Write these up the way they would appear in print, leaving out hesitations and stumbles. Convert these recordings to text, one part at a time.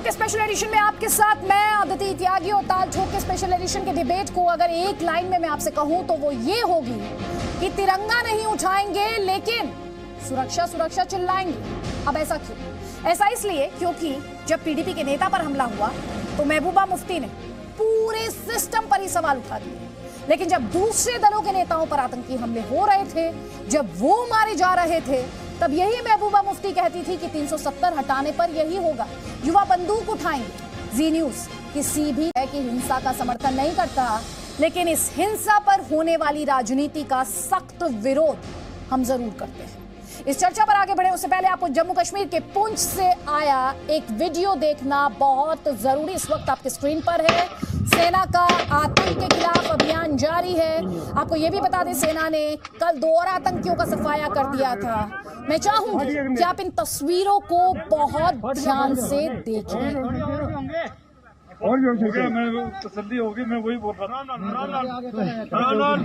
के special edition में आपके साथ मैं अदिति त्यागी और ताल ठोक के स्पेशल एडिशन के डिबेट को अगर एक लाइन में मैं आपसे कहूं तो वो ये होगी कि तिरंगा नहीं उठाएंगे लेकिन सुरक्षा सुरक्षा चिल्लाएंगे। अब ऐसा क्यों? ऐसा इसलिए क्योंकि जब पीडीपी के नेता पर हमला हुआ तो महबूबा मुफ्ती ने पूरे सिस्टम पर ही सवाल उठा दिए, लेकिन जब दूसरे दलों के नेताओं पर आतंकी हमले हो रहे थे, जब वो मारे जा रहे थे, तब यही महबूबा मुफ्ती कहती थी कि 370 हटाने पर यही होगा, युवा बंदूक उठाएंगे। जी न्यूज किसी भी है कि हिंसा का समर्थन नहीं करता, लेकिन इस हिंसा पर होने वाली राजनीति का सख्त विरोध हम जरूर करते हैं। इस चर्चा पर आगे बढ़े उससे पहले आपको जम्मू कश्मीर के पुंछ से आया एक वीडियो देखना बहुत जरूरी इस वक्त आपके स्क्रीन पर है। सेना का आतंक के खिलाफ अभियान जारी है। आपको यह भी बता दें, सेना ने कल 2 और आतंकियों का सफाया कर दिया था। मैं चाहूंगी कि आप इन तस्वीरों को बहुत ध्यान से देखें। और हो गया, मैं तसल्ली होगी, मैं वही बोल रहा था। चल आराम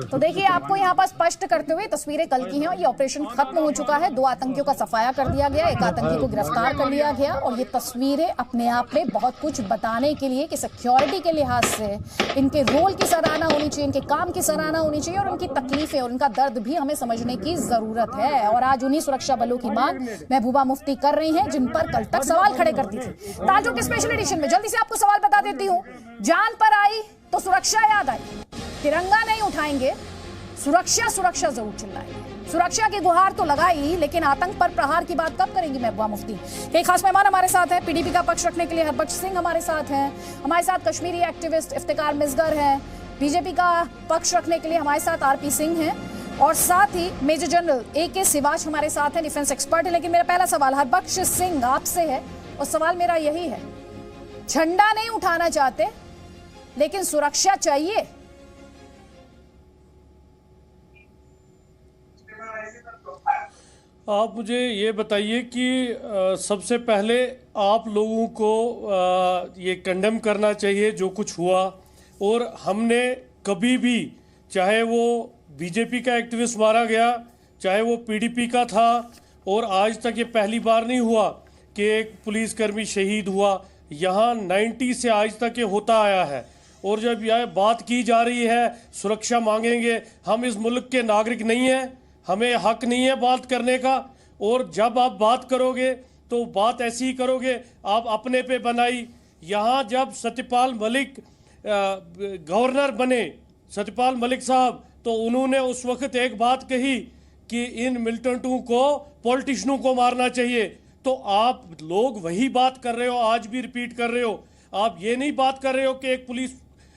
तो देखिए, आपको यहाँ पर स्पष्ट करते हुए तस्वीरें कल की हैं और ये ऑपरेशन खत्म हो चुका है। 2 आतंकियों का सफाया कर दिया गया, एक आतंकी को गिरफ्तार कर लिया गया और ये तस्वीरें अपने आप में बहुत कुछ बताने के लिए कि सिक्योरिटी के लिहाज से इनके रोल की सराहना होनी चाहिए, इनके काम की सराहना होनी चाहिए और उनकी तकलीफें और उनका दर्द भी हमें समझने की जरूरत है। और आज उन्हीं सुरक्षा बलों की मांग महबूबा मुफ्ती कर रही हैं जिन पर कल तक सवाल खड़े करती थी। ताजों के स्पेशल एडिशन में जल्दी से आपको सवाल बता देती हूँ। जान पर आई तो सुरक्षा याद आई, तिरंगा नहीं उठाएंगे, सुरक्षा सुरक्षा जरूर चिल्लाएंगे। सुरक्षा की गुहार तो लगाई, लेकिन आतंक पर प्रहार की बात कब करेंगी महबूबा मुफ्ती? कई खास मेहमान हमारे साथ हैं। पीडीपी का पक्ष रखने के लिए हरबख्श सिंह हमारे साथ हैं, हमारे साथ कश्मीरी एक्टिविस्ट इफ्तिकार मिसगर हैं, बीजेपी का पक्ष रखने के लिए हमारे साथ आरपी सिंह हैं और साथ ही मेजर जनरल AK सिवाच हमारे साथ हैं, डिफेंस एक्सपर्ट है। लेकिन मेरा पहला सवाल हरबख्श सिंह आपसे है और सवाल मेरा यही है, झंडा नहीं उठाना चाहते लेकिन सुरक्षा चाहिए। आप मुझे ये बताइए कि सबसे पहले आप लोगों को ये कंडेम करना चाहिए जो कुछ हुआ, और हमने कभी भी, चाहे वो बीजेपी का एक्टिविस्ट मारा गया, चाहे वो पीडीपी का था, और आज तक ये पहली बार नहीं हुआ कि एक पुलिसकर्मी शहीद हुआ। यहाँ 90 से आज तक ये होता आया है। और जब यह बात की जा रही है सुरक्षा मांगेंगे, हम इस मुल्क के नागरिक नहीं हैं, हमें हक नहीं है बात करने का। और जब आप बात करोगे तो बात ऐसी ही करोगे, आप अपने पे बनाई। यहाँ जब सत्यपाल मलिक गवर्नर बने, सत्यपाल मलिक साहब, तो उन्होंने उस वक्त एक बात कही कि इन मिलिटेंटों को, पॉलिटिशियनों को मारना चाहिए। तो आप लोग वही बात कर रहे हो, आज भी रिपीट कर रहे हो। आप ये नहीं बात कर रहे हो कि एक पुलिस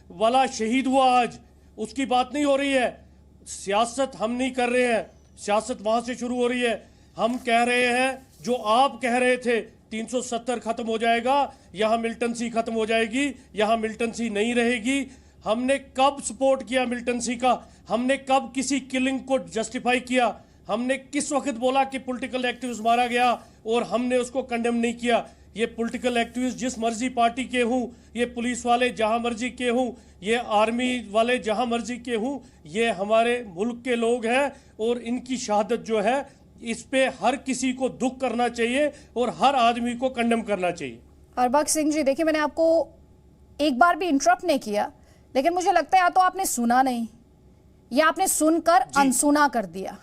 वाला शहीद हुआ आज, उसकी बात नहीं हो रही है। सियासत हम नहीं कर रहे हैं, सियासत वहां से शुरू हो रही है। हम कह रहे हैं जो आप कह रहे थे, 370 खत्म हो जाएगा, यहाँ मिलिटेंसी खत्म हो जाएगी, यहाँ मिलिटेंसी नहीं रहेगी। हमने कब सपोर्ट किया मिलिटेंसी का? हमने कब किसी किलिंग को जस्टिफाई किया? हमने किस वक्त बोला कि पॉलिटिकल एक्टिविस्ट मारा गया और हमने उसको कंडेम नहीं किया? ये पॉलिटिकल एक्टिविस्ट जिस मर्जी पार्टी के हूँ, ये पुलिस वाले जहां मर्जी के हूँ, ये आर्मी वाले जहां मर्जी के हूँ, ये हमारे मुल्क के लोग हैं और इनकी शहादत जो है, इस पे हर किसी को दुख करना चाहिए और हर आदमी को कंडेम करना चाहिए। हरबख्श सिंह जी, देखिए, मैंने आपको एक बार भी इंटरप्ट नहीं किया, लेकिन मुझे लगता है या तो आपने सुना नहीं या आपने सुनकर अनसुना कर दिया।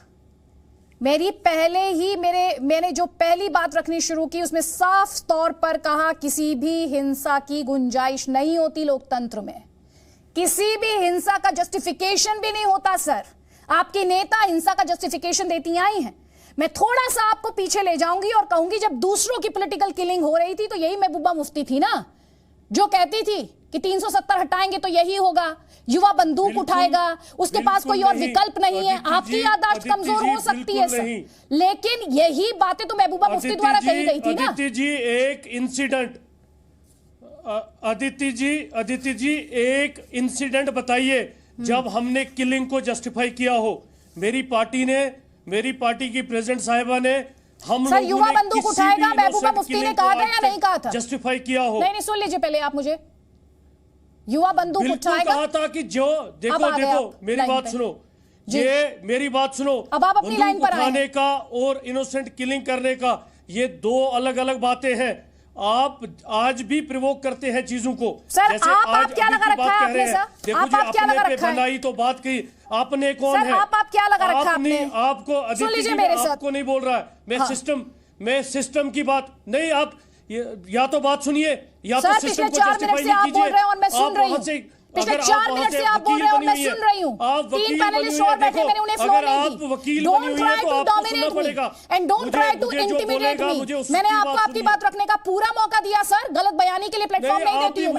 मैंने जो पहली बात रखनी शुरू की उसमें साफ तौर पर कहा किसी भी हिंसा की गुंजाइश नहीं होती लोकतंत्र में, किसी भी हिंसा का जस्टिफिकेशन भी नहीं होता। सर, आपके नेता हिंसा का जस्टिफिकेशन देती आई हैं। मैं थोड़ा सा आपको पीछे ले जाऊंगी और कहूंगी, जब दूसरों की पॉलिटिकल किलिंग हो रही थी तो यही महबूबा मुफ्ती थी ना, जो कहती थी कि 370 हटाएंगे तो यही होगा, युवा बंदूक उठाएगा, उसके पास कोई और विकल्प नहीं है। आपकी याददाश्त कमजोर हो सकती है सर, लेकिन यही बातें तो महबूबा मुफ्ती द्वारा कही गई थी ना। अदिति जी, एक इंसिडेंट, अदिति जी एक इंसिडेंट बताइए जब हमने किलिंग को जस्टिफाई किया हो। मेरी पार्टी की प्रेसिडेंट साहिबा ने, हम सर, युवा बंदूक उठाएगा महबूबा मुफ्ती ने कहा था या नहीं कहा था? जस्टिफाई किया हो? नहीं, सुन लीजिए पहले आप मुझे। युवा बंदूक बिल्कुल उठाएगा। कहा था कि जो देखो मेरी बात सुनो, ये मेरी बात सुनो, अब आप अपनी लाइन पर आए। उठाने का और इनोसेंट किलिंग करने का ये दो अलग अलग बातें हैं। आप आज भी प्रिवोक करते हैं चीजों को। सर जैसे आप क्या लगा रखा है आपने सर? देखो जी, क्या लगा अपने रखा है? बनाई तो बात की, आपने कौन सर, है? आप क्या लगा रखा है आपने? आपको सुन लीजिए मेरे साथ। आपको नहीं बोल रहा है मैं सिस्टम की बात नहीं। आप या तो बात सुनिए या तो सिस्टम को जस्टिफाई नहीं कीजिए। और मैं सुन रही हूँ, पिछले 4 मिनट से आप बोल रहे हो, मैं सुन रही हूँ। 3 पैनलिस्ट और बैठे, मैंने उन्हें फ्लो नहीं दी। Don't try to dominate me and don't try to intimidate me. मैंने आपको आपकी बात रखने का पूरा मौका दिया सर। गलत बयानी के लिए प्लेटफॉर्म नहीं देती हूँ,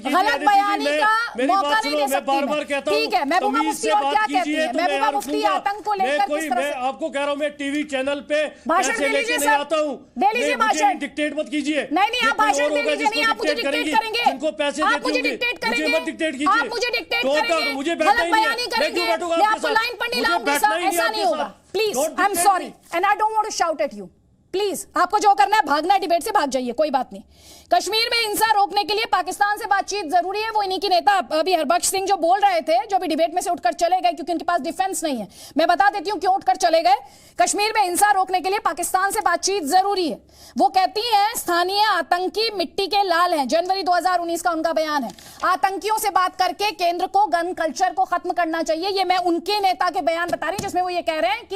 गलत बयानी का मौका नहीं दे सकती। ठीक है, महबूबा मुफ्ती और क्या कहती है? महबूबा मुफ्ती आतंक को लेकर किस तरह से? आपको कह रहा हूँ, मैं टीवी चैनल पे भाषण दे लीजिए सर, आता हूँ। दे लीजिए भाषण। डिक्टेट मत कीजिए। नहीं, आप भाषण दे लीजिए। नहीं, आप मुझे डिक्टेट करेंगे, जिनको पैसे आप मुझे डिक्टेट करेंगे, आप मुझे डिक्टेट करेंगे, मुझे गलत बयानी करेंगे, मैं आपको लाइन पर नहीं लाऊंगी सर, ऐसा नहीं होगा। Please, I am sorry and I don't want to shout at you. Please, आपको जो करना है भागना है डिबेट से, भाग जाइए, कोई बात नहीं। कश्मीर में हिंसा रोकने के लिए पाकिस्तान से बातचीत जरूरी है, वो इन्हीं की नेता अभी हरबख्श सिंह जो बोल रहे थे, जो भी डिबेट में से उठकर चले गए क्योंकि उनके पास डिफेंस नहीं है। मैं बता देती हूं क्यों उठकर चले गए। कश्मीर में हिंसा रोकने के लिए पाकिस्तान से बातचीत जरूरी है। वो कहती हैं स्थानीय आतंकी मिट्टी के लाल हैं, जनवरी 2019 का उनका बयान है। आतंकियों से बात करके केंद्र को गन कल्चर को खत्म करना चाहिए। ये मैं उनके नेता के बयान बता रही हूं, जिसमें वो ये कह रहे हैं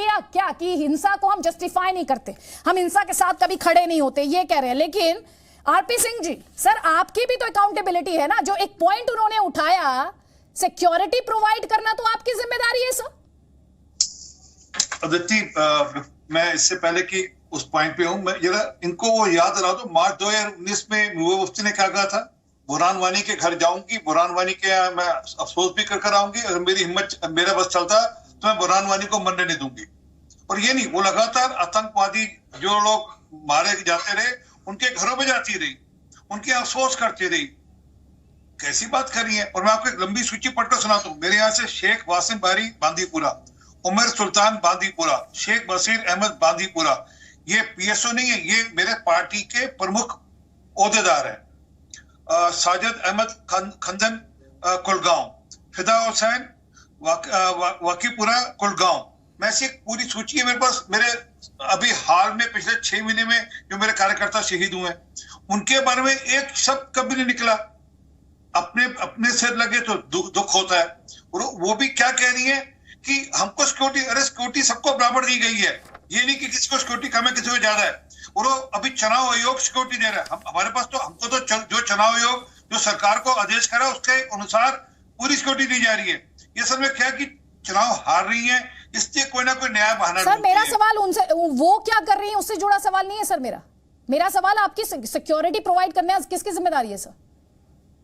कि हिंसा को हम जस्टिफाई नहीं करते, हम हिंसा के साथ कभी खड़े नहीं होते, ये कह रहे हैं। लेकिन आरपी सिंह जी, सर आपकी भी तो अकाउंटेबिलिटी है ना। जो एक पॉइंट उन्होंने उठाया, सिक्योरिटी प्रोवाइड करना तो आपकी जिम्मेदारी है सर। अदिति, मैं इससे पहले कि उस पॉइंट पे हूं, मैं जरा इनको वो याद दिला दो, मार्च 2019 में मुफ्ती ने क्या कहा था? बुरहान वानी के घर जाऊंगी, बुरहान वानी के यहाँ मैं अफसोस भी कर आऊंगी, अगर मेरा बस चलता तो मैं बुरहान वानी को मरने नहीं दूंगी। और ये नहीं, वो लगातार आतंकवादी जो लोग मारे जाते रहे उनके घरों में जाती रही, उनके अफसोस करती रही। कैसी बात कर रही है? और मैं आपको एक लंबी सूची पढ़कर सुनाता हूँ। मेरे यहाँ से शेख वासिम बारी बांदीपुरा, उमर सुल्तान बांदीपुरा, शेख बशीर अहमद बांदीपुरा, ये पीएसओ नहीं है, ये मेरे पार्टी के प्रमुख ओहदेदार हैं। साजिद अहमद खंदन कुलगांव, फिदा हुसैन वाकीपुरा कुलगांव। मैं से एक पूरी सूची है मेरे पास। मेरे अभी हाल में पिछले 6 महीने में जो मेरे कार्यकर्ता शहीद हुए, उनके बारे में एक शब्द कभी नहीं निकला। अपने सिर लगे तो दुख होता है। और वो भी क्या कह रही है कि हमको सिक्योरिटी, अरे सिक्योरिटी सबको बराबर दी गई है, ये नहीं कि किसी को सिक्योरिटी कम है, किसी को ज्यादा है। और वो अभी चुनाव आयोग सिक्योरिटी दे रहा है। हमारे पास तो, हमको तो जो चुनाव आयोग जो सरकार को आदेश करा उसके अनुसार पूरी सिक्योरिटी दी जा रही है। ये सब में क्या कि चुनाव हार रही है, इसलिए कोई ना कोई नया बहाना। सर मेरा सवाल उनसे, वो क्या कर रही है उससे जुड़ा सवाल नहीं है सर। मेरा सवाल आपकी सिक्योरिटी प्रोवाइड करने किसकी जिम्मेदारी है sir?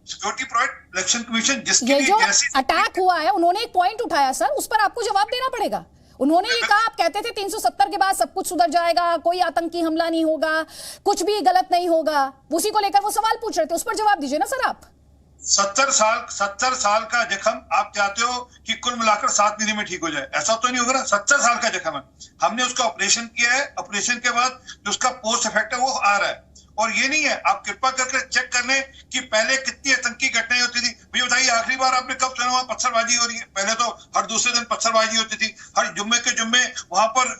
Security provide election commission, जिसके ये लिए जो अटैक हुआ है, उन्होंने एक पॉइंट उठाया सर, उस पर आपको जवाब देना पड़ेगा। उन्होंने ये कहा, आप कहते थे 370 के बाद सब कुछ सुधर जाएगा, कोई आतंकी हमला नहीं होगा, कुछ भी गलत नहीं होगा, उसी को लेकर वो सवाल पूछ रहे थे, उस पर जवाब दीजिए ना सर आप। 70 साल का जख्म आप चाहते हो कि कुल मिलाकर 7 महीने में ठीक हो जाए? ऐसा तो नहीं होगा ना। 70 साल का जख्म है, हमने उसका ऑपरेशन किया है, ऑपरेशन के बाद जो उसका पोस्ट इफेक्ट है वो आ रहा है। और ये नहीं है, आप कृपा करके चेक कर लें कि पहले कितनी आतंकी घटनाएं होती थी। मुझे बताइए, आखिरी बार आपने कब सुना वहां पत्थरबाजी हो रही है? पहले तो हर दूसरे दिन पत्थरबाजी होती थी, हर जुम्मे के जुम्मे वहां पर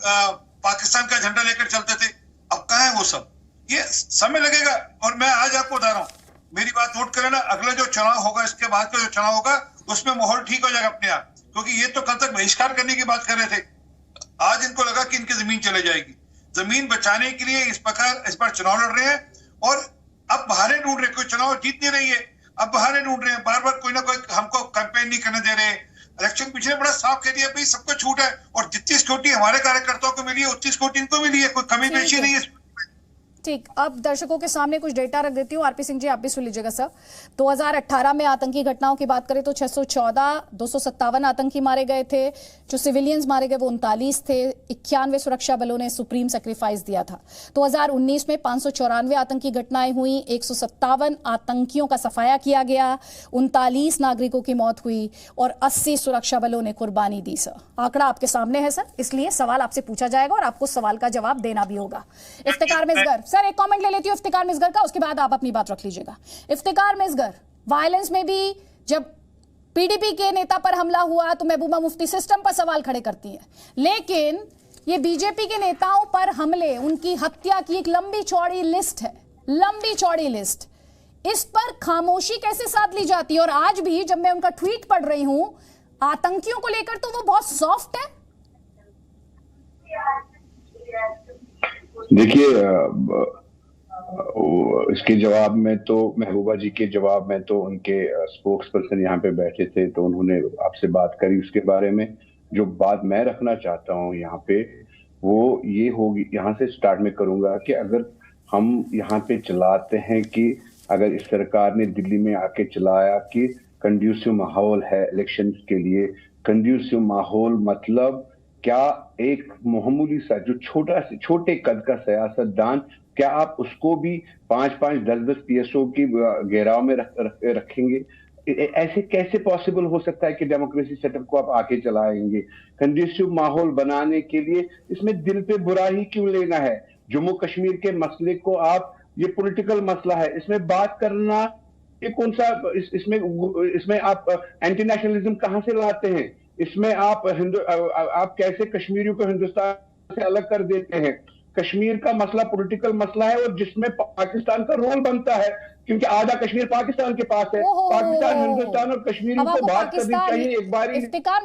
पाकिस्तान का झंडा लेकर चलते थे। अब कहाँ है वो सब? ये समय लगेगा। और मैं आज आपको बता रहा हूँ, मेरी बात नोट करें ना, अगला जो चुनाव होगा, इसके बाद का जो चुनाव होगा, उसमें माहौल ठीक हो जाएगा अपने आप। क्योंकि ये तो कल तक बहिष्कार करने की बात कर रहे थे, आज इनको लगा कि इनकी जमीन चले जाएगी। जमीन बचाने के लिए इस बार चुनाव लड़ रहे हैं और अब बहाने ढूंढ रहे। कोई चुनाव जीत नहीं रही है, अब बहाने ढूंढ रहे हैं, बार बार कोई ना कोई हमको कैंपेन नहीं करने दे रहे। इलेक्शन पिछले बड़ा साफ कह दिया, भाई सबको छूट है, और जितनी सिक्योरिटी हमारे कार्यकर्ताओं को मिली है उतनी सिक्योरिटी इनको मिली है, कोई कमी पेशी नहीं है। ठीक, अब दर्शकों के सामने कुछ डेटा रख देती हूँ। आरपी सिंह जी आप भी सुन लीजिएगा सर। 2018 में आतंकी घटनाओं की बात करें तो 614, 257 आतंकी मारे गए थे। जो सिविलियंस मारे गए वो 39 थे। 91 सुरक्षा बलों ने सुप्रीम सेक्रीफाइस दिया था। 2019 में 594 आतंकी घटनाएं हुई, 157 आतंकियों का सफाया किया गया, 39 नागरिकों की मौत हुई और 80 सुरक्षा बलों ने कुर्बानी दी। सर आंकड़ा आपके सामने है सर, इसलिए सवाल आपसे पूछा जाएगा और आपको सवाल का जवाब देना भी होगा। इफ्तिकार मिसगर, सर एक कमेंट ले लेती हूँ इफ्तिकार मिसगर का, उसके बाद आप अपनी बात रख लीजिएगा। इफ्तिकार मिसगर, वायलेंस में भी जब पीडीपी के नेता पर हमला हुआ तो महबूबा मुफ्ती सिस्टम पर सवाल खड़े करती हैं, लेकिन ये बीजेपी के नेताओं पर हमले, उनकी हत्या की एक लंबी चौड़ी लिस्ट है, लंबी चौड़ी लिस्ट। इस पर खामोशी कैसे साध ली जाती है? और आज भी जब मैं उनका ट्वीट पढ़ रही हूं आतंकियों को लेकर तो वो बहुत सॉफ्ट है। देखिए, इसके जवाब में तो महबूबा जी के जवाब में तो उनके स्पोक्स पर्सन यहाँ पे बैठे थे तो उन्होंने आपसे बात करी उसके बारे में। जो बात मैं रखना चाहता हूँ यहाँ पे वो ये होगी, यहाँ से स्टार्ट में करूंगा कि अगर हम यहाँ पे चलाते हैं कि अगर इस सरकार ने दिल्ली में आके चलाया कि कंड्यूसिव माहौल है इलेक्शन के लिए, कंड्यूसिव माहौल मतलब क्या एक मामूली सा जो छोटे कद का सियासतदान, क्या आप उसको भी 5-5, 10-10 पीएसओ की घेराव में रखेंगे? ऐसे कैसे पॉसिबल हो सकता है कि डेमोक्रेसी सेटअप को आप आके चलाएंगे? कंड्यूसिव माहौल बनाने के लिए इसमें दिल पे बुरा ही क्यों लेना है? जम्मू कश्मीर के मसले को आप, ये पॉलिटिकल मसला है, इसमें बात करना ये कौन सा, इसमें आप एंटी नेशनलिज्म कहां से लाते हैं? इसमें आप कैसे कश्मीरियों को हिंदुस्तान से अलग कर देते हैं? कश्मीर का मसला पॉलिटिकल मसला है और जिसमें पाकिस्तान का रोल बनता है, क्योंकि आधा कश्मीर पाकिस्तान के पास है। पाकिस्तान, हिंदुस्तान और कश्मीर को बात करनी चाहिए एक बार। इफ्तिकार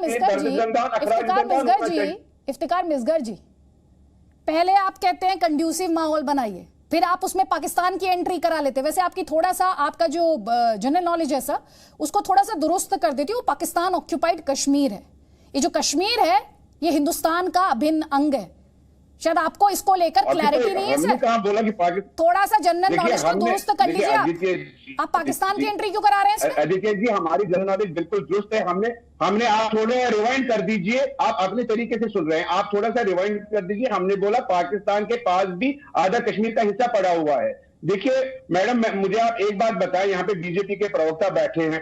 मिसगर जी, पहले आप कहते हैं कंड्यूसिव माहौल बनाइए, फिर आप उसमें पाकिस्तान की एंट्री करा लेते। वैसे आपकी थोड़ा सा, आपका जो जनरल नॉलेज है सर, उसको थोड़ा सा दुरुस्त कर देती हूँ। पाकिस्तान ऑक्यूपाइड कश्मीर है, ये जो कश्मीर है ये हिंदुस्तान का अभिन्न अंग है। शायद आपको इसको लेकर क्लैरिटी नहीं है सर। कहाँ बोला कि थोड़ा सा जनरल नॉलेज को दुरुस्त कर लीजिए। आप पाकिस्तान की एंट्री क्यों करा रहे हैं? आदित्य जी, हमारी जनरल नॉलेज बिल्कुल दुरुस्त है। हमने आप थोड़ा रिवाइंड कर दीजिए, आप अपने तरीके से सुन रहे हैं, आप थोड़ा सा रिवाइंड कर दीजिए। हमने बोला पाकिस्तान के पास भी आधा कश्मीर का हिस्सा पड़ा हुआ है। देखिए मैडम, मुझे आप एक बात बताएं, यहाँ पे बीजेपी के प्रवक्ता बैठे हैं,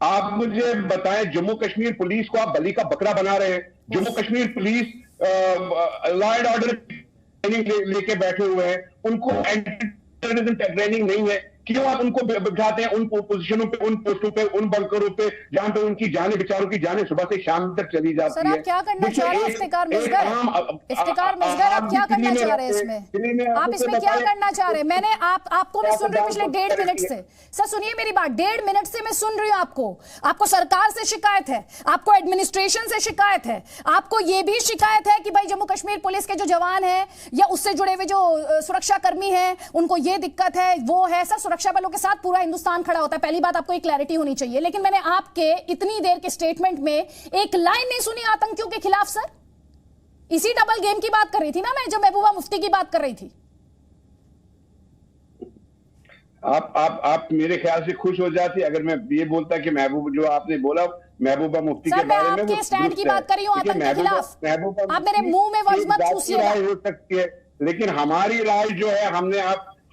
आप मुझे बताएं जम्मू कश्मीर पुलिस को आप बलि का बकरा बना रहे हैं। Jammu Kashmir police law and order training लेके बैठे हुए हैं, उनको एंटी टेररिज्म ट्रेनिंग नहीं है। क्यों आप उनको बिठाते हैं उन पोजीशनों पे, उन पोस्टों पे, उन बंकरों पे जहां पे उनकी जाने, बेचारों की जाने सुबह से शाम तक चली जाती है? सर आप क्या करना चाह रहे हैं इफ्तिकार मिसगर? आप क्या करना चाह रहे हैं इसमें? आप इसमें क्या करना चाह रहे हैं? मैंने आपको मैं सुन रही हूँ पिछले 1.5 मिनट से। सर सुनिए मेरी बात, 1.5 मिनट से मैं सुन रही हूँ आपको सरकार से शिकायत है, आपको एडमिनिस्ट्रेशन से शिकायत है, आपको ये भी शिकायत है कि भाई जम्मू कश्मीर पुलिस के जो जवान हैं या उससे जुड़े हुए जो सुरक्षा कर्मी हैं उनको ये दिक्कत है, वो है। सर सुरक्षा बलों के साथ पूरा हिंदुस्तान खड़ा होता है, पहली बात आपको एक क्लैरिटी होनी चाहिए। लेकिन मैंने आपके इतनी देर के स्टेटमेंट में एक लाइन नहीं सुनी आतंकियों के खिलाफ। सर इसी डबल गेम की बात कर रही थी ना मैं, जब महबूबा मुफ्ती की बात कर रही थी। आप मेरे ख्याल से खुश हो जाती अगर मैं ये बोलता कि महबूब, जो आपने बोला महबूबा मुफ्ती के बारे में, आपके स्टैंड की बात कर रही हूं आतंक के खिलाफ। आप मेरे मुंह में वर्ड्स मत छूसिएगा। हो सकती है, लेकिन हमारी राय जो है,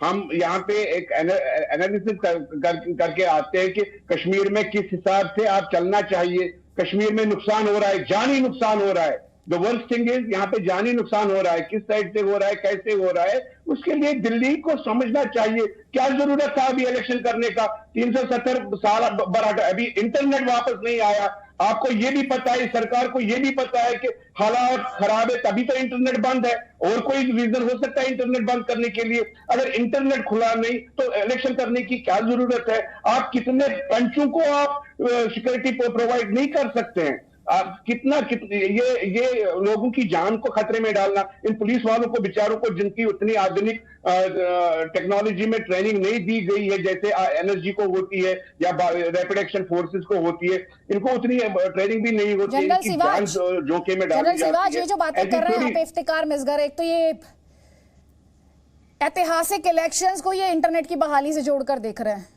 हम यहाँ पे एक एनालिसिस करके आते हैं कि कश्मीर में किस हिसाब से आप चलना चाहिए। कश्मीर में नुकसान हो रहा है, जानी नुकसान हो रहा है। द वर्स्ट थिंग इज यहाँ पे जानी नुकसान हो रहा है, किस साइड से हो रहा है, कैसे हो रहा है, उसके लिए दिल्ली को समझना चाहिए। क्या जरूरत था अभी इलेक्शन करने का? 370 साल बराबर, अभी इंटरनेट वापस नहीं आया। आपको ये भी पता है, सरकार को ये भी पता है कि हालात खराब है, तभी तो इंटरनेट बंद है। और कोई रीजन हो सकता है इंटरनेट बंद करने के लिए? अगर इंटरनेट खुला नहीं तो इलेक्शन करने की क्या जरूरत है? आप कितने पंचों को आप सिक्योरिटी प्रोवाइड नहीं कर सकते हैं? ये लोगों की जान को खतरे में डालना, इन पुलिस वालों को बेचारों को जिनकी उतनी आधुनिक टेक्नोलॉजी में ट्रेनिंग नहीं दी गई है जैसे एनर्जी को होती है या रैपिड एक्शन फोर्सेस को होती है, इनको उतनी ट्रेनिंग भी नहीं होती है। इनकी जान जोखिम में डाली जाती है। ये जो बातें कर रहे हैं आप इफ्तिकार मिसगर, एक तो ये ऐतिहासिक इलेक्शंस को ये इंटरनेट की बहाली से जोड़कर देख रहे हैं।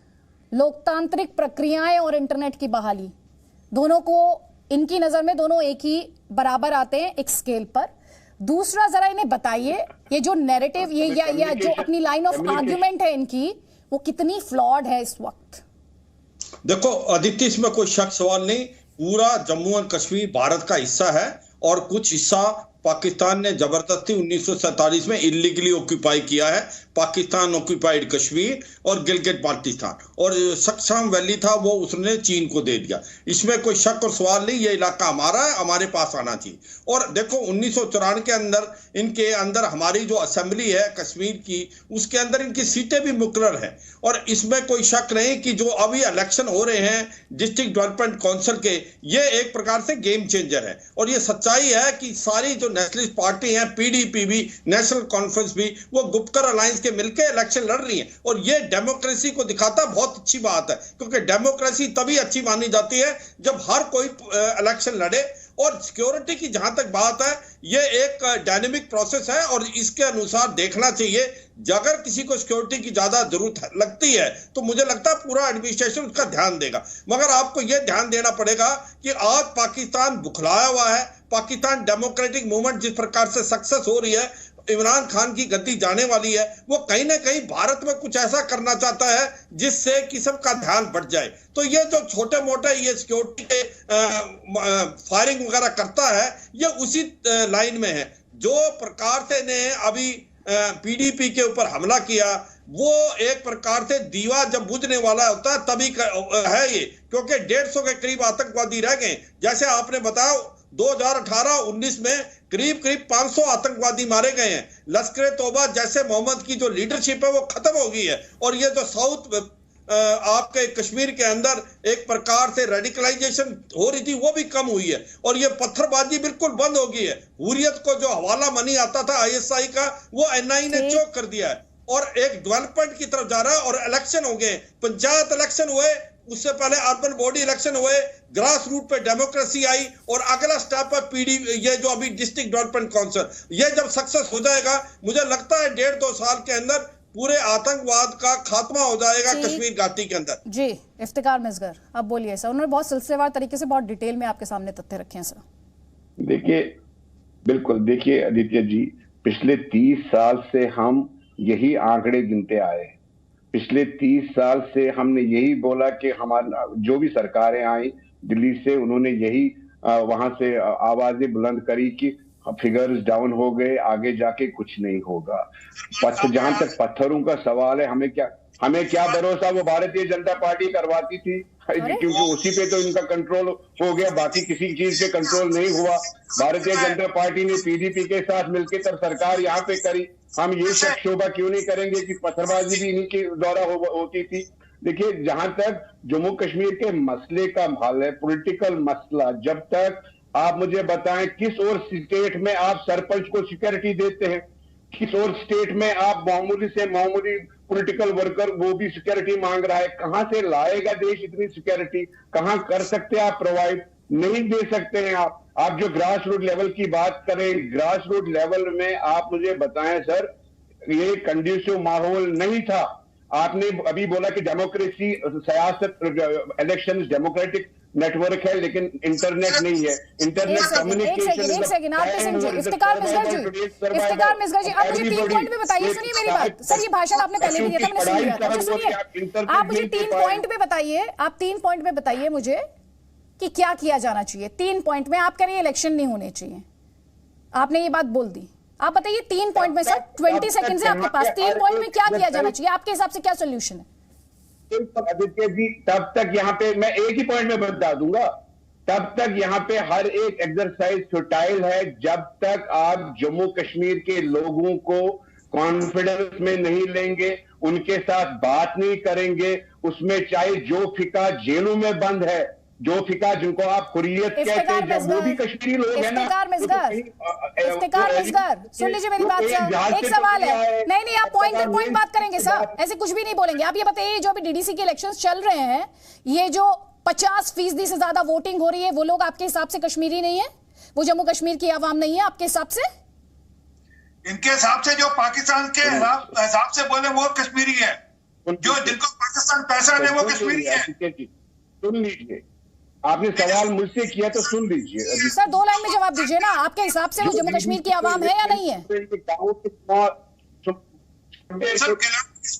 लोकतांत्रिक प्रक्रियाएं और इंटरनेट की बहाली, दोनों को इनकी नजर में दोनों एक ही बराबर आते हैं एक स्केल पर। दूसरा जरा इन्हें बताइए ये जो नैरेटिव ये या जो अपनी लाइन ऑफ आर्ग्यूमेंट है इनकी, वो कितनी फ्लॉड है इस वक्त? देखो आदित्य, इसमें कोई शक सवाल नहीं, पूरा जम्मू एंड कश्मीर भारत का हिस्सा है और कुछ हिस्सा पाकिस्तान ने जबरदस्ती 1947 में इलीगली ऑक्यूपाई किया है पाकिस्तान ऑक्यूपाइड कश्मीर और गिलगित बाल्टिस्तान, और सक्साम वैली था वो उसने चीन को दे दिया। इसमें कोई शक और सवाल नहीं, ये इलाका हमारा है, हमारे पास आना चाहिए। और देखो 1994 के अंदर इनके अंदर हमारी जो असेंबली है कश्मीर की, उसके अंदर इनकी सीटें भी मुकर्रर हैं, और इसमें कोई शक नहीं कि जो अभी इलेक्शन हो रहे हैं डिस्ट्रिक्ट डेवलपमेंट काउंसिल के, ये एक प्रकार से गेम चेंजर है। और ये सच्चाई है कि सारी जो नेशनलिस्ट पार्टी है, पीडीपी भी, नेशनल कॉन्फ्रेंस भी, वो गुपकर अलायंस के मिलकर इलेक्शन लड़ रही है, और ये डेमोक्रेसी को दिखाता बहुत अच्छी बात है, क्योंकि डेमोक्रेसी तभी अच्छी मानी जाती है जब हर कोई इलेक्शन लड़े। और सिक्योरिटी की जहां तक बात है, ये एक डायनेमिक प्रोसेस है और इसके अनुसार देखना चाहिए। अगर किसी को सिक्योरिटी की ज्यादा जरूरत लगती है तो मुझे लगता है पूरा एडमिनिस्ट्रेशन उसका ध्यान देगा, मगर आपको यह ध्यान देना पड़ेगा कि आज पाकिस्तान बुखलाया हुआ है। पाकिस्तान डेमोक्रेटिक मूवमेंट जिस प्रकार से सक्सेस हो रही है, इमरान खान की गद्दी जाने वाली है, वो कहीं ना कहीं भारत में कुछ ऐसा करना चाहता है जिससे कि सबका ध्यान बढ़ जाए। तो ये जो छोटे मोटे ये सिक्योरिटी के फायरिंग वगैरह करता है, ये उसी लाइन में है। जो प्रकार से ने अभी पीडीपी के ऊपर हमला किया, वो एक प्रकार से दीवा जब बुझने वाला होता है तभी है ये, क्योंकि 150 के करीब आतंकवादी रह गए। जैसे आपने बताया 2018-19 में करीब 500 आतंकवादी मारे गए हैं। लश्कर तौबा जैसे मोहम्मद की जो लीडरशिप है वो खत्म हो गई है, और ये जो साउथ आपके कश्मीर के अंदर एक प्रकार से रेडिकलाइजेशन हो रही थी वो भी कम हुई है, और ये पत्थरबाजी बिल्कुल बंद हो गई है। हुर्रियत को जो हवाला मनी आता था आईएसआई का, वो एनआई ने चोक कर दिया है और एक डेवलपमेंट की तरफ जा रहा है। और इलेक्शन हो गए, पंचायत इलेक्शन हुए, उससे पहले अर्बन बॉडी इलेक्शन हुए, ग्रास रूट पे डेमोक्रेसी आई, और अगला स्टेप है पीडी ये जो अभी डिस्ट्रिक्ट डेवलपमेंट काउंसिल। ये जब सक्सेस हो जाएगा, मुझे लगता है 1.5-2 साल के अंदर पूरे आतंकवाद का खात्मा हो जाएगा कश्मीर घाटी के अंदर। जी इफ्तिकार मिसगर, अब बोलिए सर। उन्होंने बहुत सिलसिलेवार तरीके से बहुत डिटेल में आपके सामने तथ्य रखे हैं सर। देखिए, बिल्कुल देखिए आदित्य जी, पिछले 30 साल से हम यही आंकड़े गिनते आए। पिछले 30 साल से हमने यही बोला कि हमारा जो भी सरकारें आई दिल्ली से, उन्होंने यही वहां से आवाजें बुलंद करी कि फिगर्स डाउन हो गए, आगे जाके कुछ नहीं होगा। जहां तक पत्थरों का सवाल है, हमें क्या भरोसा वो भारतीय जनता पार्टी करवाती थी, क्योंकि उसी पे तो इनका कंट्रोल हो गया, बाकी किसी चीज पे कंट्रोल नहीं हुआ। भारतीय जनता पार्टी ने पीडीपी के साथ मिलकर तब सरकार यहाँ पे करी। हम ये शक शोभा क्यों नहीं करेंगे कि पत्थरबाजी भी इन्हीं के द्वारा होती थी। देखिए, जहां तक जम्मू कश्मीर के मसले का हल है, पॉलिटिकल मसला, जब तक आप मुझे बताएं किस और स्टेट में आप सरपंच को सिक्योरिटी देते हैं, किस और स्टेट में आप मामूली से मामूली पॉलिटिकल वर्कर वो भी सिक्योरिटी मांग रहा है। कहां से लाएगा देश इतनी सिक्योरिटी? कहां कर सकते हैं आप प्रोवाइड? नहीं दे सकते हैं आप जो ग्रास रूट लेवल की बात करें, ग्रास रूट लेवल में आप मुझे बताएं सर, ये कंड्यूसिव माहौल नहीं था। आपने अभी बोला कि डेमोक्रेसी, सियासत, इलेक्शन डेमोक्रेटिक नेटवर्क है, लेकिन इंटरनेट नहीं है। Internet communication. एक सेकंड आप समझिए इफ्तिकार मिसगर जी, आप मुझे 3 पॉइंट पे बताइए। सुनिए मेरी बात सर, ये भाषण आपने पहले भी दिया था, मैंने सुन लिया था। सुनिए, आप मुझे 3 पॉइंट पे बताइए, आप 3 पॉइंट पे बताइए मुझे कि क्या किया जाना चाहिए। 3 पॉइंट में आप कह रहे हैं इलेक्शन नहीं होने चाहिए, आपने ये बात बोल दी। आप बताइए 3 पॉइंट में सर, 20 सेकंड है आपके पास, 3 पॉइंट में क्या किया जाना चाहिए आपके हिसाब से, क्या सोल्यूशन है? आदित्य जी, तब तक यहाँ पे मैं एक ही पॉइंट में बता दूंगा, तब तक यहाँ पे हर एक एक्सरसाइज फुटाइल है जब तक आप जम्मू कश्मीर के लोगों को कॉन्फिडेंस में नहीं लेंगे, उनके साथ बात नहीं करेंगे। उसमें चाहे जो फिका जेलों में बंद है, जो फिका जिनको आप हुर्रियत कहते हैं, जब वो भी कश्मीरी लोग हैं ना। इफ्तिकार मिसगर, सुन लीजिए मेरी बात सर, एक सवाल है। नहीं आप पॉइंट बात करेंगे सर, ऐसे कुछ भी नहीं बोलेंगे। आप ये बताइए, जो अभी डीडीसी के इलेक्शंस चल रहे हैं, ये जो 50% से ज्यादा वोटिंग हो रही है, वो लोग आपके हिसाब से कश्मीरी नहीं है? वो जम्मू कश्मीर की आवाम नहीं है आपके हिसाब से? इनके हिसाब से जो पाकिस्तान के हिसाब से बोले वो कश्मीरी है, जो जिनको पाकिस्तान पैसा दे वो कश्मीरी है। सुन लीजिए, आपने सवाल मुझसे किया तो सुन लीजिए सर, 2 लाइन में जवाब दीजिए ना। आपके हिसाब से वो जम्मू कश्मीर की आवाम है या नहीं है?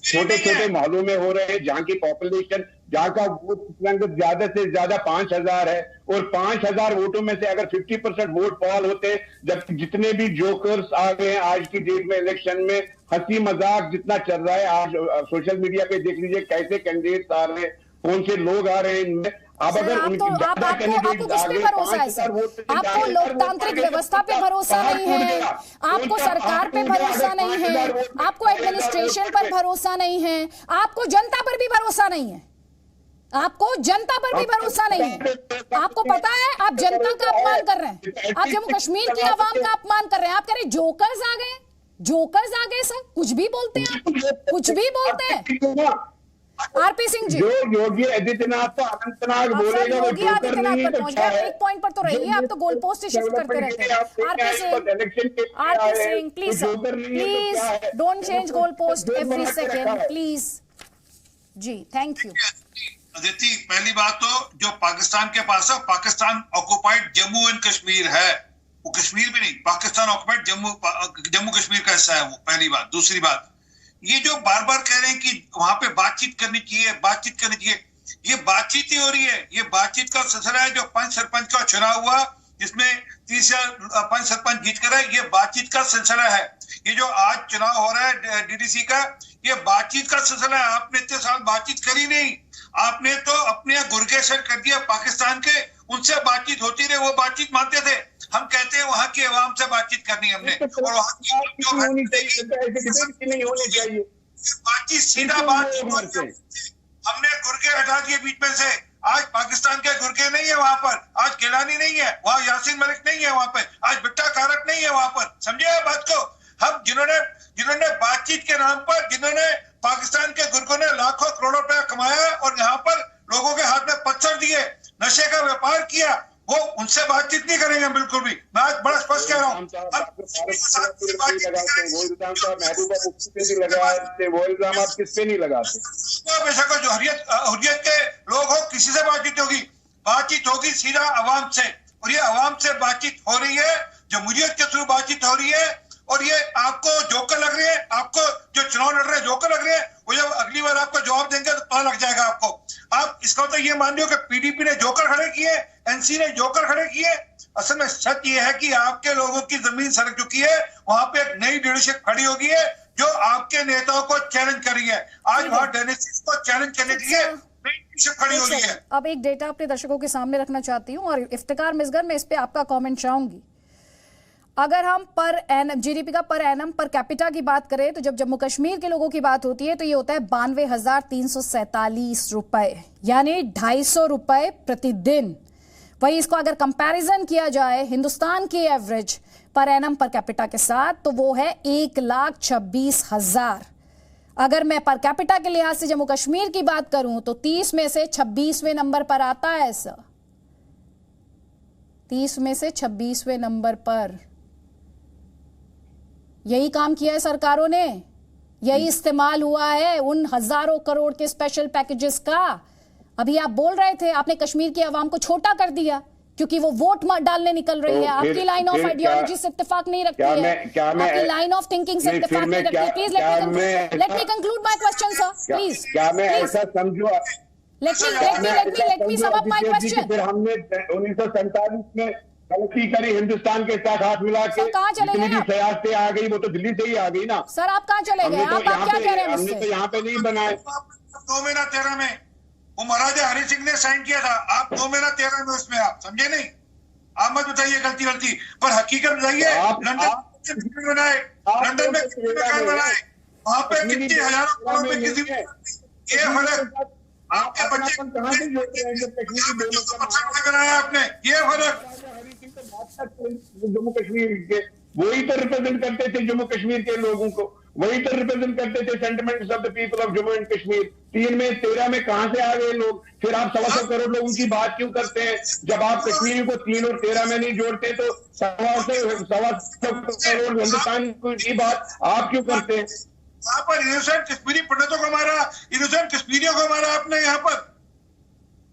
छोटे छोटे मोहल्लों में हो रहे हैं, जहाँ की पॉपुलेशन जहाँ का वोट ज्यादा से ज्यादा 5,000 है, और 5,000 वोटों में से अगर 50% वोट पॉल होते, जबकि जितने भी जोकर्स आ गए हैं आज की डेट में इलेक्शन में, हंसी मजाक जितना चल रहा है, आज सोशल मीडिया पे देख लीजिए कैसे कैंडिडेट्स आ रहे हैं, कौन से लोग आ रहे हैं इनमें। अब अगर आपको किस पे भरोसा है सर? आपको लोकतांत्रिक व्यवस्था पे भरोसा नहीं है, आपको सरकार पे भरोसा नहीं है, आपको एडमिनिस्ट्रेशन पर भरोसा नहीं है, आपको जनता पर भी भरोसा नहीं है, आपको जनता पर भी भरोसा नहीं है। आपको पता है आप जनता का अपमान कर रहे हैं, आप जम्मू कश्मीर की आवाम का अपमान कर रहे हैं। आप कह रहे जोकर्स आ गए, जोकर्स आ गए सर, कुछ भी बोलते हैं, कुछ भी बोलते हैं। आरपी सिंह जी, जो योगी आदित्यनाथ तो अनंतनाग बोलेगा, योगी आदित्यनाथ पर पहुंच गए। एक पॉइंट पर तो रहिए, आप तो गोल पोस्ट ही शिफ्ट करते रहते हैं। RP Singh please don't change goal post every second please ji, thank you. Aditi, पहली बात तो जो पाकिस्तान के पास है, पाकिस्तान ऑक्युपाइड जम्मू एंड कश्मीर है, वो कश्मीर भी नहीं, पाकिस्तान ऑक्युपाइड जम्मू कश्मीर का हिस्सा है वो, पहली बात। दूसरी बात, ये जो बार बार कह रहे हैं कि वहां पे बातचीत करनी चाहिए, बातचीत करनी चाहिए, ये बातचीत ही हो रही है, ये बातचीत का सिलसिला है। जो पंच सरपंच का चुनाव हुआ जिसमें 30 पंच सरपंच जीत कर है, ये बातचीत का सिलसिला है। ये जो आज चुनाव हो रहा है डीडीसी का, ये बातचीत का सिलसिला है। आपने इतने साल बातचीत करी नहीं, आपने तो अपने गुर्गे सर कर दिया पाकिस्तान के, उनसे बातचीत होती रही, वो बातचीत मानते थे। हम कहते हैं वहां की आवाम से बातचीत करनी है हमने, और वहां की नहीं होनी चाहिए बातचीत, सीधा बात। हमने गुर्गे हटा दिए बीच में से, आज पाकिस्तान के गुर्गे नहीं है वहां पर, आज गिलानी नहीं है वहां, यासीन मलिक नहीं है वहां पर, आज बिट्टा कारक नहीं है वहां पर। समझे बात को? हम जिन्होंने बातचीत के नाम पर, जिन्होंने पाकिस्तान के गुर्गों ने लाखों करोड़ों रुपया कमाया और यहाँ पर लोगों के हाथ में पत्थर दिए, नशे का व्यापार किया, वो उनसे बातचीत नहीं करेंगे बिल्कुल भी। मैं आज बड़ा स्पष्ट कह रहा हूँ। बेशक जो हुर्रियत के लोग हो, किसी से बातचीत होगी सीधा आवाम से, और ये आवाम से बातचीत हो रही है, जमहूरियत के थ्रू बातचीत हो रही है। और ये आपको जोकर लग रही है, आपको जो चुनाव लड़ रहे हैं जोकर लग रहे हैं, वो जब अगली बार आपको जवाब देंगे तो पता लग जाएगा आपको। आप इसका तो ये मान लो कि पीडीपी ने जोकर खड़े किए, एनसी ने जोकर खड़े किए। असल में सच ये है कि आपके लोगों की जमीन सरक चुकी है, वहां पे एक नई लीडरशिप खड़ी होगी है जो आपके नेताओं को चैलेंज कर रही है। आज वहां डेनिसिस को चैलेंज करने के लिए नई लीडरशिप खड़ी हो रही है। अब एक डेटा अपने दर्शकों के सामने रखना चाहती हूँ, और इफ्तिकार मिसगर में इस पे आपका कॉमेंट चाहूंगी। अगर हम पर एनम जीडीपी का पर एनम पर कैपिटा की बात करें, तो जब जम्मू कश्मीर के लोगों की बात होती है तो ये होता है 92,347 रुपए, यानी 250 रुपए प्रतिदिन। वही इसको अगर कंपैरिजन किया जाए हिंदुस्तान की average per annum per capita के साथ, तो वो है 1,26,000। अगर मैं पर कैपिटा के लिहाज से जम्मू कश्मीर की बात करूं तो 30 में से 26वें नंबर पर आता है सर, 30 में से 26वें नंबर पर। यही काम किया है सरकारों ने, यही इस्तेमाल हुआ है उन हजारों करोड़ के स्पेशल पैकेजेस का। अभी आप बोल रहे थे आपने कश्मीर की आवाम को छोटा कर दिया क्योंकि वो वोट डालने निकल रही है। आपकी लाइन ऑफ आइडियोलॉजी से इत्तेफाक नहीं रखती है, आपकी लाइन ऑफ थिंकिंग से इत्तेफाक नहीं रखती है। Please let me conclude my question sir, please. क्या मैं ऐसा समझूं? Let me sum up my question. फिर हमने 1947 में गलती करी, हिंदुस्तान के साथ हाथ मिला के जितनी भी सियासतें आ गई वो तो दिल्ली से ही आ गई ना। सर आप कहाँ चले गए? आप क्या कह रहे हैं मुझसे? हमने तो यहाँ पे नहीं बनाए। 2 महीना 13 में वो महाराजा हरि सिंह ने साइन किया था, आप 2 महीना 13 में उसमें आप समझे नहीं। आप मत बताइए गलती पर हकीकत बताइए। लंदन बनाए, लंदन में बनाए, वहां पे कितनी हजारों करोड़ में किसी ये फर्क आपके बच्चे बनाया आपने, ये फर्क। जम्मू कश्मीर के वही तो रिप्रेजेंट करते थे जम्मू कश्मीर के लोगों को, वही तो रिप्रेजेंट करते थे sentiments of the people of Jammu and Kashmir. 3 में 13 में कहां से आ गए लोग? फिर आप 125 करोड़ लोगों की बात क्यों करते हैं? जब आप कश्मीर को 3 और 13 में नहीं जोड़ते तो 125 करोड़ हिंदुस्तान की बात आप क्यों करते हैं? वहां पर इनोसेंट कश्मीरी पंडितों को मारा, इनोसेंट कश्मीरियों को मारा आपने। यहाँ पर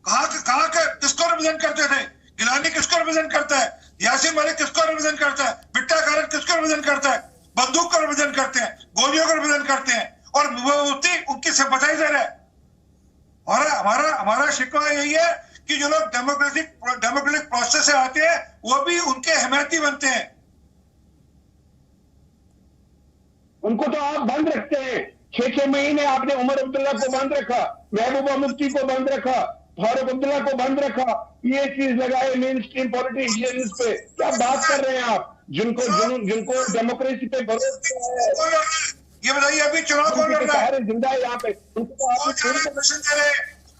कहाँ किसको रिप्रेजेंट करते थे? गिलानी किसको रिप्रेजेंट करता है? यासीन मलिक किसको रिप्रेजेंट करता है? बिट्टा कारक किसको रिप्रेजेंट करता है? बंदूक को रिप्रेजेंट करते हैं, गोलियों को रिप्रेजेंट करते हैं, और मुफ्ती उनकी सिंपैथाइजर है। हमारा शिकवा यही है कि जो लोग डेमोक्रेटिक प्रोसेस से आते हैं वो भी उनके हिमायती बनते हैं। उनको तो आप बंद रखते हैं। 6 महीने आपने उमर अब्दुल्ला को बंद रखा, महबूबा मुफ्ती को बंद रखा, फारूक अब्दुल्ला को बंद रखा, ये चीज लगाए मेन स्ट्रीम पॉलिटिशियंस पे। क्या बात कर रहे हैं आप? जिनको डेमोक्रेसी पे भरोसा है, ये बताइए अभी चुनाव कौन लड़ रहा है? जिंदा है यहाँ पे।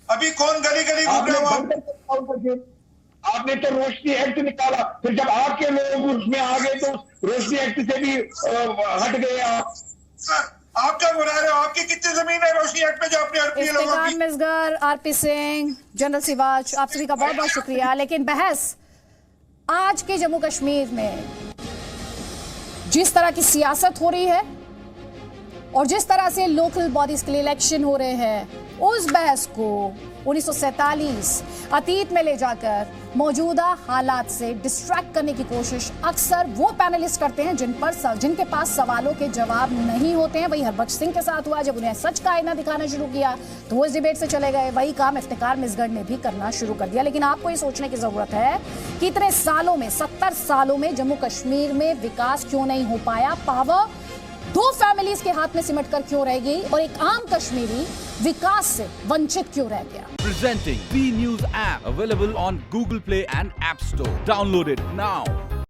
अभी कौन गली गली घूम रहा है? आपने तो रोशनी एक्ट निकाला, फिर जब आपके लोग उसमें आ गए तो रोशनी एक्ट से भी हट गए आप। आप क्या बुला रहे हो? आपकी कितनी जमीन है रोशनी एक्ट में जो आपने हड़पी है लोगों की? मिसगर, आरपी सिंह, जनरल सिवाच, आप सभी का बहुत बहुत शुक्रिया। लेकिन बहस आज के जम्मू कश्मीर में जिस तरह की सियासत हो रही है और जिस तरह से लोकल बॉडीज के लिए इलेक्शन हो रहे हैं, उस बहस को 1947 अतीत में ले जाकर मौजूदा हालात से डिस्ट्रैक्ट करने की कोशिश अक्सर वो पैनलिस्ट करते हैं जिनके पास सवालों के जवाब नहीं होते हैं। वही हरबख्श सिंह के साथ हुआ, जब उन्हें सच का आईना दिखाना शुरू किया तो वो इस डिबेट से चले गए। वही काम इफ्तिकार मिसगढ़ ने भी करना शुरू कर दिया। लेकिन आपको ये सोचने की जरूरत है कि इतने सालों में, 70 सालों में जम्मू कश्मीर में विकास क्यों नहीं हो पाया? पावर 2 फैमिलीज के हाथ में सिमट कर क्यों रह गई और एक आम कश्मीरी विकास से वंचित क्यों रह गया? Presenting B News app available on Google Play and App Store. Download it now.